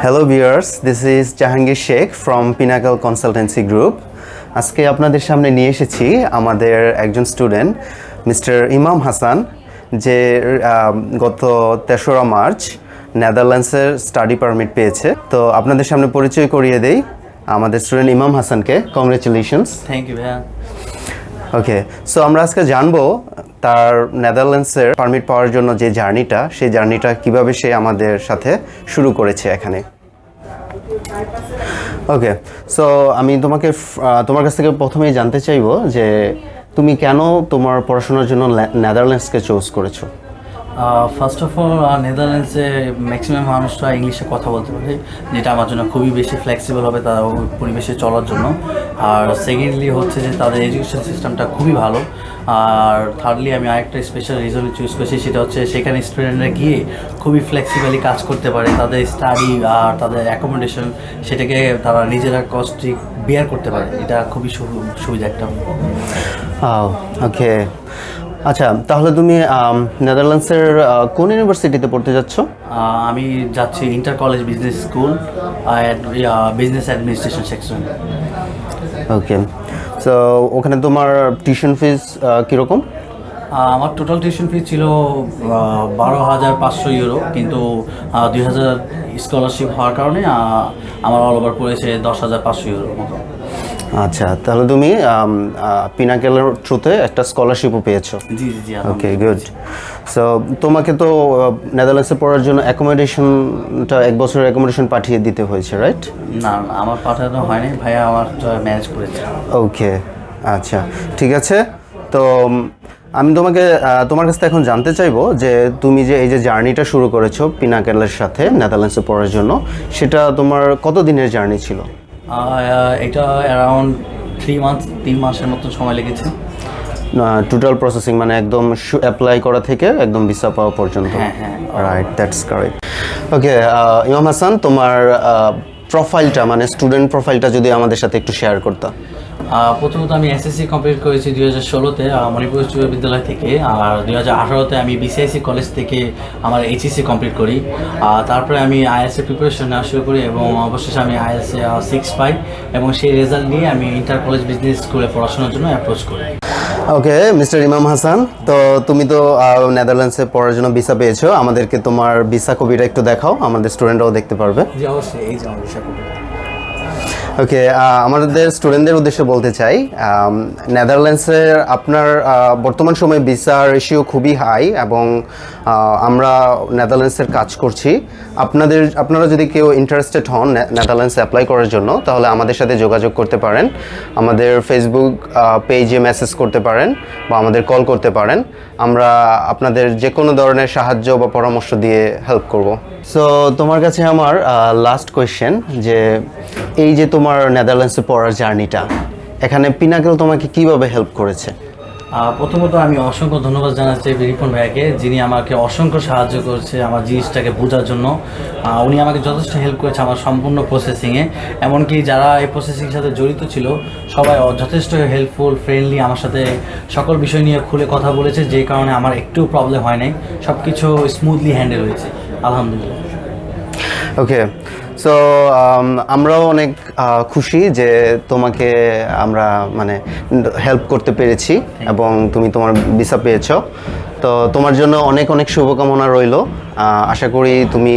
Hello viewers, this is Jahangir Sheikh from Pinnacle Consultancy Group. আজকে আপনাদের সামনে নিয়ে এসেছি আমাদের একজন স্টুডেন্ট মিস্টার ইমাম হাসান, যে গত ৩রা মার্চ নেদারল্যান্ডসের স্টাডি পারমিট পেয়েছে। তো আপনাদের সামনে পরিচয় করিয়ে দেই আমাদের স্টুডেন্ট ইমাম হাসানকে। কংগ্রেচুলেশনস। থ্যাংক ইউ ভাইয়া। ওকে, সো আমরা আজকে জানবো তার নেদারল্যান্ডসের পারমিট পাওয়ার জন্য যে জার্নিটা, সেই জার্নিটা কিভাবে সে আমাদের সাথে শুরু করেছে এখানে। ওকে, সো আমি তোমার কাছ থেকে প্রথমেই জানতে চাইবো যে তুমি কেন তোমার পড়াশোনার জন্য নেদারল্যান্ডসকে চুজ করেছো? ফার্স্ট অফ অল নেদারল্যান্ডসে ম্যাক্সিমাম মানুষরা ইংলিশে কথা বলতে পারে, যেটা আমার জন্য খুবই বেশি ফ্লেক্সিবল হবে তার পরিবেশে চলার জন্য। আর সেকেন্ডলি হচ্ছে যে তাদের এডুকেশন সিস্টেমটা খুবই ভালো। আর থার্ডলি আমি আরেকটা স্পেশাল রিজন চুজ করেছি, সেটা হচ্ছে সেখানে স্টুডেন্টরা গিয়ে খুবই ফ্লেক্সিবলি কাজ করতে পারে। তাদের স্টাডি আর তাদের অ্যাকোমোডেশন সেটাকে তারা নিজেরা কস্টলি বেয়ার করতে পারে। এটা খুবই সুবিধা একটা। ওকে, আচ্ছা, তাহলে তুমি নেদারল্যান্ডসের কোন ইউনিভার্সিটিতে পড়তে যাচ্ছ? আমি যাচ্ছি inter college business school, business administration section. Okay, so ওখানে তোমার টিউশন ফিস কীরকম? আমার টোটাল টিউশন ফি ছিল 12,500 ইউরো, কিন্তু 2,000 স্কলারশিপ হওয়ার কারণে আমার অল ওভার পড়েছে 10,500 ইউরো মতো। আচ্ছা, তাহলে তুমি পিনাকেলের থ্রুতে একটা স্কলারশিপও পেয়েছো? জি জি জি। ওকে, গুড। সো তোমাকে তো নেদারল্যান্ডসে পড়ার জন্য অ্যাকোমোডেশনটা 1 বছরের অ্যাকোমোডেশন পাঠিয়ে দিতে হয়েছে, রাইট? না, আমার পাঠানো হয়নি ভাইয়া, আমার ম্যানেজ করেছে। ওকে, আচ্ছা, ঠিক আছে। তো আমি তোমার কাছ থেকে এখন জানতে চাইবো যে তুমি যে এই যে জার্নিটা শুরু করেছো পিনাকেলের সাথে নেদারল্যান্ডসে পড়ার জন্য, সেটা তোমার কত দিনের জার্নি ছিল? এটা অ্যারাউন্ড 3 মাসের মতো সময় লেগেছে। টোটাল প্রসেসিং মানে একদম অ্যাপ্লাই করা থেকে একদম ভিসা পাওয়া পর্যন্ত? হ্যাঁ হ্যাঁ, রাইট, দ্যাটস কারেক্ট। ওকে, ইমাম হাসান, তোমার প্রোফাইলটা মানে স্টুডেন্ট প্রোফাইলটা যদি আমাদের সাথে একটু শেয়ার করতা। প্রথমত আমি এসএসসি কমপ্লিট করেছি 2016-তে মণিপুর বিশ্ববিদ্যালয় থেকে। আর 2018-তে আমি বিসিআইসি কলেজ থেকে আমার এইচএসসি কমপ্লিট করি। তারপরে আমি আইএলটিএস প্রিপারেশন নেওয়া শুরু করি এবং অবশেষে আমি আইএলটিএস 6 পাই এবং সেই রেজাল্ট নিয়ে আমি ইন্টার কলেজ বিজনেস স্কুলে পড়াশোনার জন্য অ্যাপ্রোচ করি। ওকে, মিস্টার ইমাম হাসান, তো তুমি তো নেদারল্যান্ডসে পড়ার জন্য ভিসা পেয়েছো। আমাদেরকে তোমার ভিসা কপিটা একটু দেখাও, আমাদের স্টুডেন্টরাও দেখতে পারবে। জি অবশ্যই, এই যে আমার ভিসা কপি। ওকে, আমাদের স্টুডেন্টদের উদ্দেশ্যে বলতে চাই, নেদারল্যান্ডসের আপনার বর্তমান সময়ে ভিসা রেশিও খুবই হাই এবং আমরা নেদারল্যান্ডসের কাজ করছি। আপনারা যদি কেউ ইন্টারেস্টেড হন নেদারল্যান্ডসে অ্যাপ্লাই করার জন্য, তাহলে আমাদের সাথে যোগাযোগ করতে পারেন। আমাদের ফেসবুক পেজে মেসেজ করতে পারেন বা আমাদের কল করতে পারেন। আমরা আপনাদের যে কোনো ধরনের সাহায্য বা পরামর্শ দিয়ে হেল্প করব। সো তোমার কাছে আমার লাস্ট কোয়েশ্চেন, যে এই যে তোমার নেদারল্যান্ডসে পড়ার জার্নিটা, এখানে পিনাকেল তোমাকে কিভাবে হেল্প করেছে? প্রথমত আমি অসংখ্য ধন্যবাদ জানাচ্ছি রিপন ভাইয়াকে, যিনি আমাকে অসংখ্য সাহায্য করেছে আমার জিনিসটাকে বোঝার জন্য। উনি আমাকে যথেষ্ট হেল্প করেছে আমার সম্পূর্ণ প্রসেসিংয়ে। এমনকি যারা এই প্রসেসিংয়ের সাথে জড়িত ছিল সবাই যথেষ্ট হেল্পফুল, ফ্রেন্ডলি, আমার সাথে সকল বিষয় নিয়ে খুলে কথা বলেছে, যে কারণে আমার একটু প্রবলেম হয় নাই। সব কিছু স্মুথলি হ্যান্ডেল হয়েছে, আলহামদুলিল্লাহ। ওকে, সো আমরাও অনেক খুশি যে তোমাকে আমরা মানে হেল্প করতে পেরেছি এবং তুমি তোমার ভিসা পেয়েছো। তো তোমার জন্য অনেক অনেক শুভকামনা রইল। আশা করি তুমি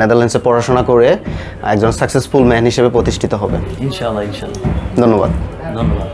নেদারল্যান্ডসে পড়াশোনা করে একজন সাকসেসফুল ম্যান হিসেবে প্রতিষ্ঠিত হবে। ইনশাআল্লাহ ইনশাআল্লাহ। ধন্যবাদ। ধন্যবাদ।